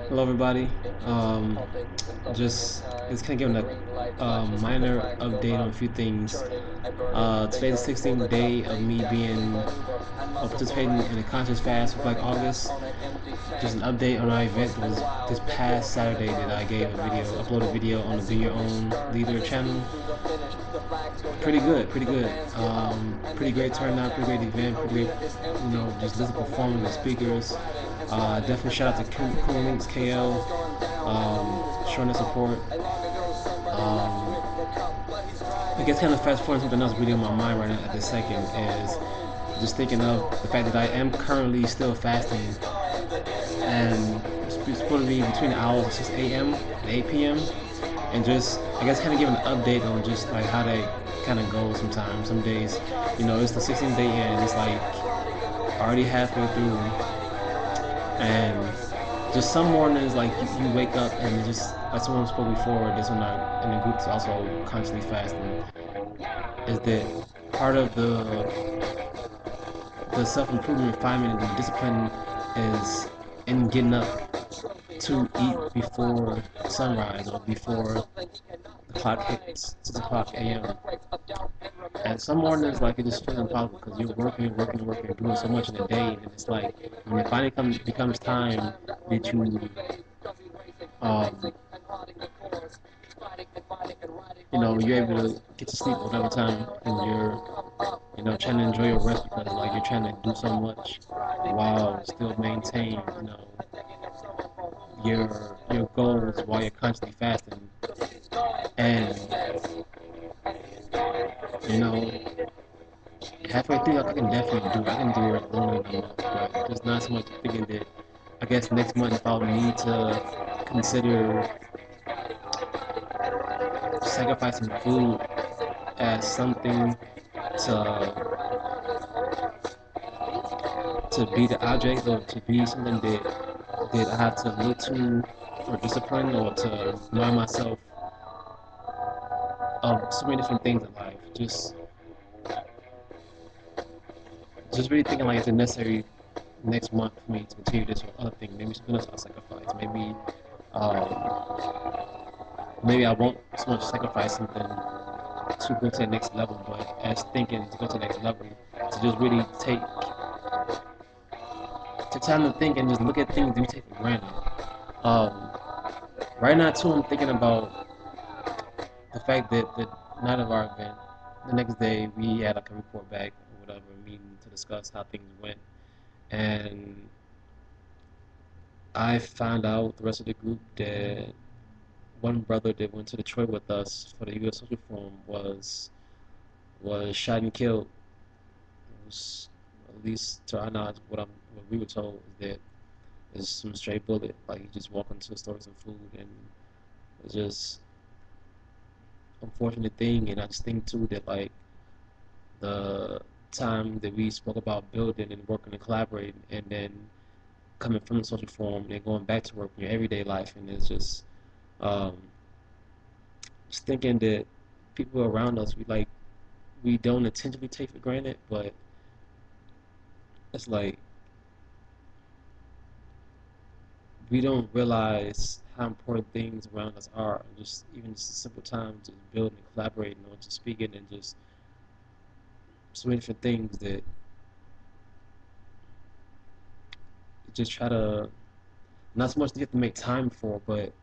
Hello everybody. Just kind of giving a minor update on a few things. Today's the 16th day of me being or participating in a conscious fast for Black August. Just an update on our event that was this past Saturday that I gave a video, uploaded a video on the Be Your Own Leader channel. Pretty good, pretty good. Pretty great turnout, pretty great event, pretty great, just listen performers and speakers. Definitely shout out to Cool Links KL, showing the support. I guess kind of fast forwarding something else really on my mind right now at this second is just thinking of the fact that I am currently still fasting, and it's supposed to be between the hours of 6 a.m. and 8 p.m. and just I guess kind of give an update on just like how that kind of goes sometimes. Some days, it's the 16th day in, it's like already halfway through, and just some mornings like you wake up and it just like someone spoke before this one in the group is also constantly fasting, is that part of the self-improvement refinement and the discipline is in getting up to eat before sunrise or before the clock hits 6 o'clock a.m. And some mornings, like, it just feels impossible because you're working, doing so much in a day, and it's like when it finally becomes time that um, you're able to get to sleep whatever time, and you're, trying to enjoy your rest because, like, you're trying to do so much while still maintain, your goals while you're constantly fasting. And, you know, halfway through, I can definitely do it. I can do it longer than a month, but there's not so much thinking that I guess next month if I would need to consider sacrificing food as something to be the object or to be something that I have to look to for discipline or to remind myself of so many different things in life. Just really thinking like it's a necessary next month for me to continue this or other thing. Maybe something else I'll sacrifice. Maybe I won't so much sacrifice something to go to the next level, but as thinking to go to the next level, to just really take time to think and just look at things that we take for granted. Um, right now too, I'm thinking about the fact that the night of our event, the next day we had like a report back or whatever, meeting to discuss how things went, and I found out the rest of the group that one brother that went to Detroit with us for the U.S. Social Forum was shot and killed. It was, at least to our knowledge, what we were told is that it's some straight bullet. Like he just walked into a store with some food, and it's just unfortunate thing. And I just think too that like the time that we spoke about building and working and collaborating, and then coming from the social forum and then going back to work in your everyday life, and it's um, just thinking that people around us we don't intentionally take for granted, but it's like we don't realize how important things around us are. Just even just a simple time to building and collaborating or just speaking and just so many different things that you just try to not so much that you have to make time for, but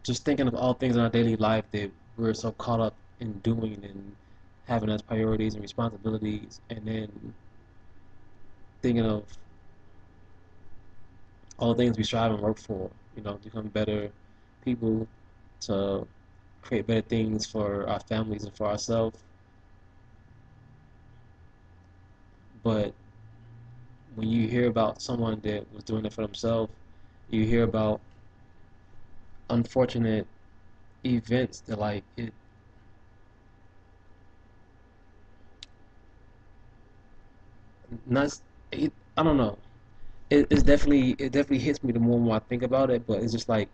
just thinking of all things in our daily life that we're so caught up in doing and having as priorities and responsibilities, and then thinking of all the things we strive and work for, to become better people, to create better things for our families and for ourselves. But when you hear about someone that was doing it for themselves, you hear about unfortunate events that like not I don't know. It definitely hits me the more and more I think about it. But it's just like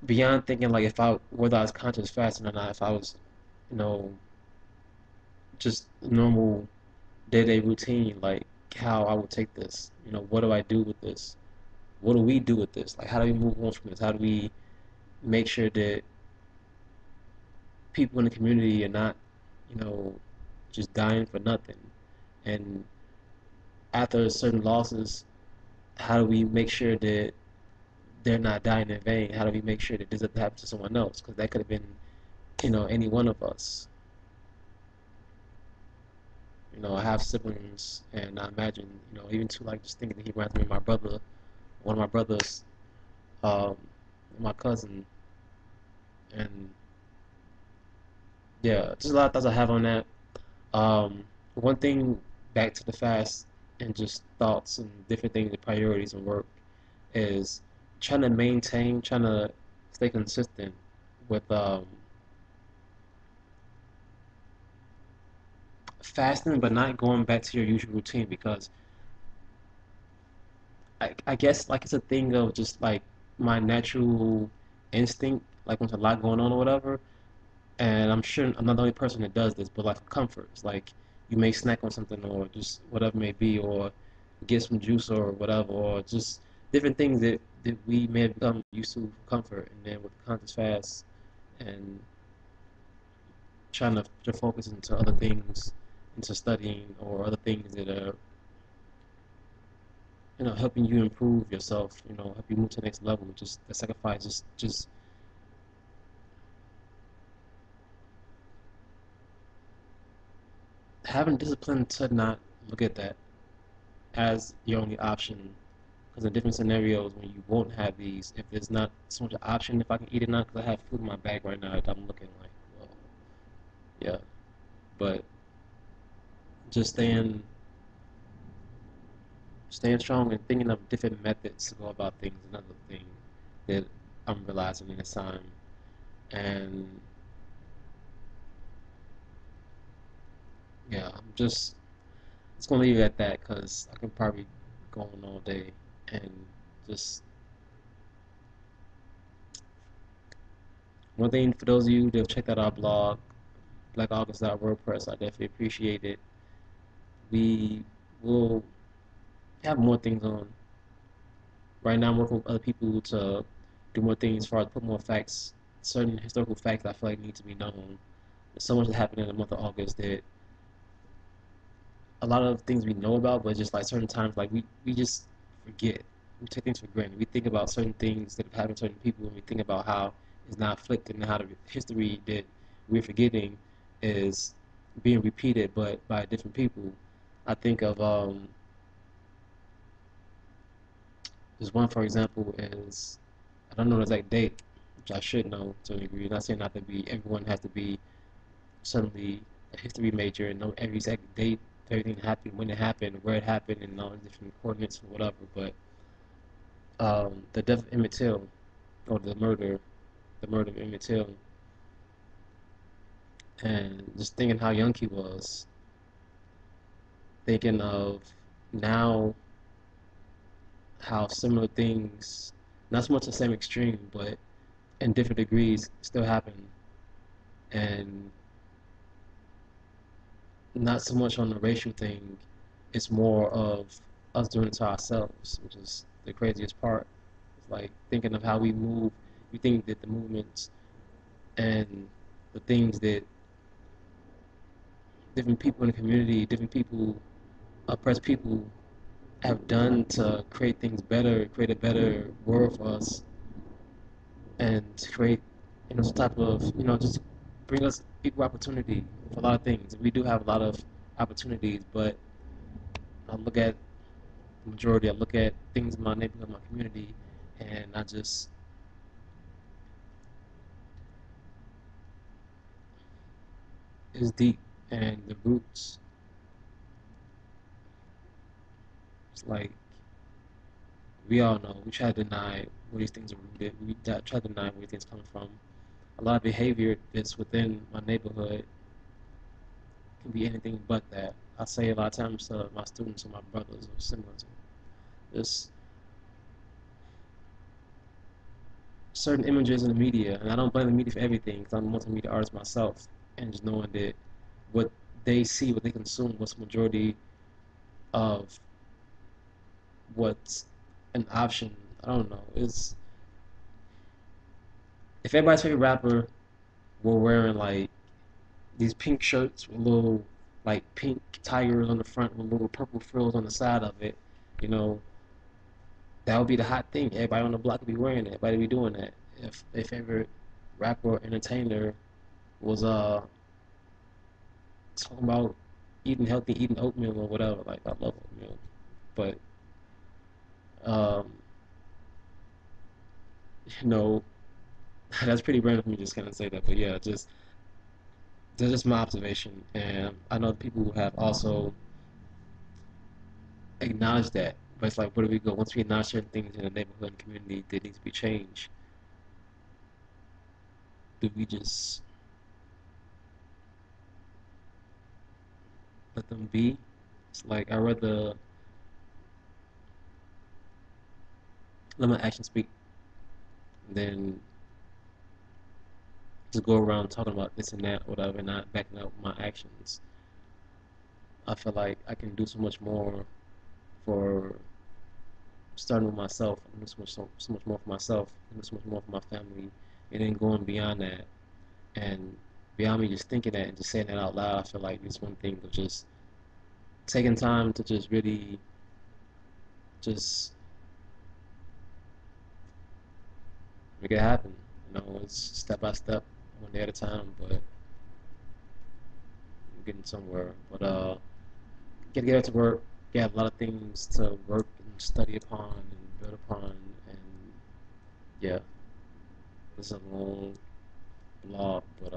beyond thinking like if I whether I was conscious fasting or not, if I was, you know, just normal day-to-day routine, like how I would take this. You know, what do I do with this? What do we do with this? Like, how do we move on from this? How do we make sure that people in the community are not, you know, just dying for nothing? And after certain losses, how do we make sure that they're not dying in vain? How do we make sure that this doesn't happen to someone else? Because that could have been, you know, any one of us. You know, I have siblings, and I imagine, you know, even to like just thinking that he reminds me of my brother, one of my brothers, um, my cousin, and yeah, just a lot of thoughts I have on that. One thing back to the fast and just thoughts and different things, the priorities and work is trying to stay consistent with fasting, but not going back to your usual routine because I guess like it's a thing of just like my natural instinct, like when there's a lot going on or whatever. And I'm sure I'm not the only person that does this, but like comfort. It's like you may snack on something or just whatever it may be, or get some juice or whatever, or just different things that we may have become used to for comfort. And then with the conscious fast and trying to focus into other things, into studying or other things that are, you know, helping you improve yourself, you know, help you move to the next level. Just the sacrifice, just having discipline to not look at that as your only option. Because in different scenarios, when you won't have these, if there's not so much option, if I can eat it now, because I have food in my bag right now, that I'm looking like, well, yeah. But just staying strong and thinking of different methods to go about things, another thing that I'm realizing in this time. And yeah, I'm just gonna leave it at that because I can probably go on all day and just one thing for those of you that have checked out our blog, blackaugust.wordpress, I definitely appreciate it. We will have more things on. Right now, I'm working with other people to do more things as far as put more facts, certain historical facts I feel like need to be known. There's so much that happened in the month of August that a lot of things we know about, but just like certain times, like we just forget. We take things for granted. We think about certain things that have happened to certain people, and we think about how it's not afflicted and how the history that we're forgetting is being repeated, but by different people. I think of there's one, for example, is I don't know the exact date, which I should know to a degree. Not saying not to be everyone has to be certainly a history major and know every exact date, everything that happened, when it happened, where it happened, and all the different coordinates or whatever. But the death of Emmett Till, or the murder of Emmett Till, and just thinking how young he was, thinking of now how similar things, not so much the same extreme, but in different degrees, still happen, and not so much on the racial thing. It's more of us doing it to ourselves, which is the craziest part. It's like thinking of how we move. We think that the movements and the things that different people in the community, different people, oppressed people, have done to create things better, create a better world for us, and to create, you know, some type of, you know, just bring us equal opportunity for a lot of things. We do have a lot of opportunities, but I look at the majority. I look at things in my neighborhood, my community, and I just it's deep, and the roots. It's like we all know. We try to deny where these things are rooted. We try to deny where these things come from. A lot of behavior that's within my neighborhood can be anything but that. I say a lot of times to my students or my brothers or similar to this certain images in the media, and I don't blame the media for everything because I'm a multimedia artist myself, and just knowing that what they see, what they consume, what's the majority of what's an option. I don't know. It's if everybody's favorite rapper were wearing like these pink shirts with little like pink tigers on the front with little purple frills on the side of it, you know, that would be the hot thing. Everybody on the block would be wearing it. Everybody would be doing that. If their favorite rapper or entertainer was talking about eating healthy, eating oatmeal or whatever, like I love oatmeal, but um, you know, that's pretty random for me to just kind of say that. But yeah, just that's just my observation, and I know people who have also acknowledged that. But it's like, where do we go once we acknowledge certain things in the neighborhood and community that needs to be changed? Do we just let them be? It's like I rather let my actions speak than just go around talking about this and that, whatever, and not backing up my actions. I feel like I can do so much more for starting with myself. I can do so much more for myself. I can do so much more for my family, and then going beyond that, and beyond me just thinking that and just saying that out loud. I feel like it's one thing of just taking time to just really just make it happen. You know, it's step by step, one day at a time, but I'm getting somewhere. But gotta get out to work. Got a lot of things to work and study upon and build upon, and yeah, this is a long blog, but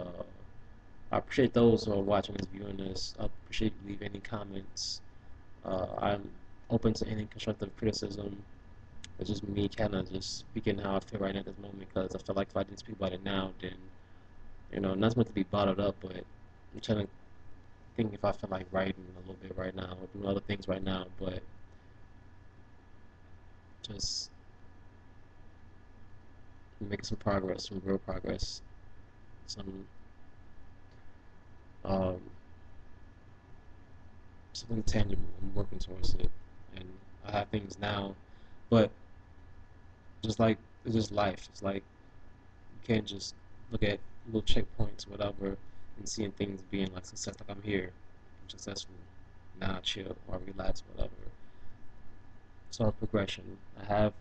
I appreciate those who are watching this, viewing this. I appreciate you leave any comments. I'm open to any constructive criticism. It's just me kind of just speaking how I feel right now at this moment because I feel like if I didn't speak about it now, then not meant to be bottled up, but I'm trying to think if I feel like writing a little bit right now or doing other things right now, but just making some progress, some real progress, some um, something tangible. I'm working towards it, and I have things now, but just like it's just life. It's like you can't just look at little checkpoints, whatever, and seeing things being like success. Like I'm here, I'm successful. Now I chill or relax, whatever. It's all progression. I have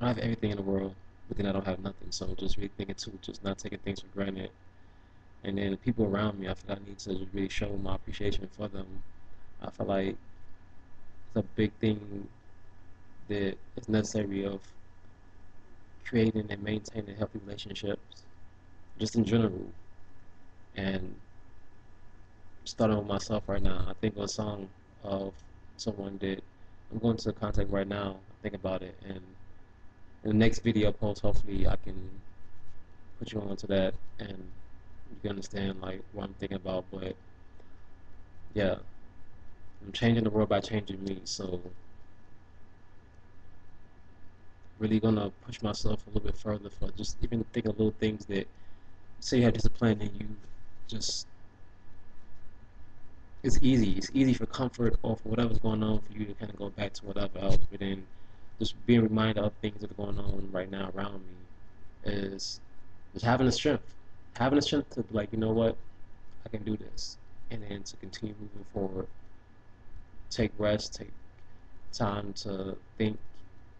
everything in the world, but then I don't have nothing. So just really thinking too, just not taking things for granted. And then the people around me, I feel like I need to just really show my appreciation for them. I feel like it's a big thing that is necessary of creating and maintaining healthy relationships, just in general. And starting with myself right now, I think of a song of someone that I'm going to contact right now. Think about it, and in the next video post, hopefully, I can put you on to that, and you can understand like what I'm thinking about. But yeah, I'm changing the world by changing me. So really gonna push myself a little bit further for just even think of little things that say you have discipline and you just it's easy. It's easy for comfort or for whatever's going on for you to kind of go back to whatever else. But then just being reminded of things that are going on right now around me is just having the strength to be like, you know what, I can do this, and then to continue moving forward. Take rest, take time to think,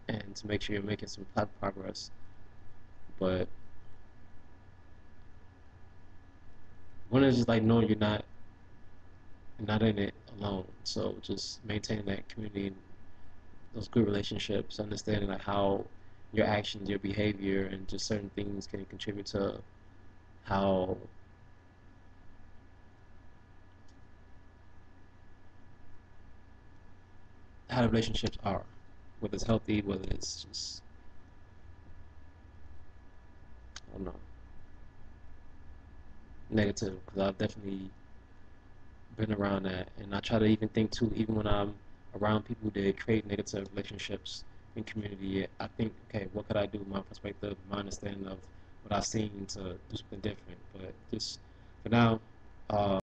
and to make sure you're making some progress. But one is just like knowing you're not in it alone. So just maintaining that community, those good relationships, understanding like how your actions, your behavior, and just certain things can contribute to how how the relationships are, whether it's healthy, whether it's just I don't know negative. Because I've definitely been around that, and I try to even think too, even when I'm around people that create negative relationships in community, I think, okay, what could I do? My perspective, my understanding of what I've seen to do something different. But just for now,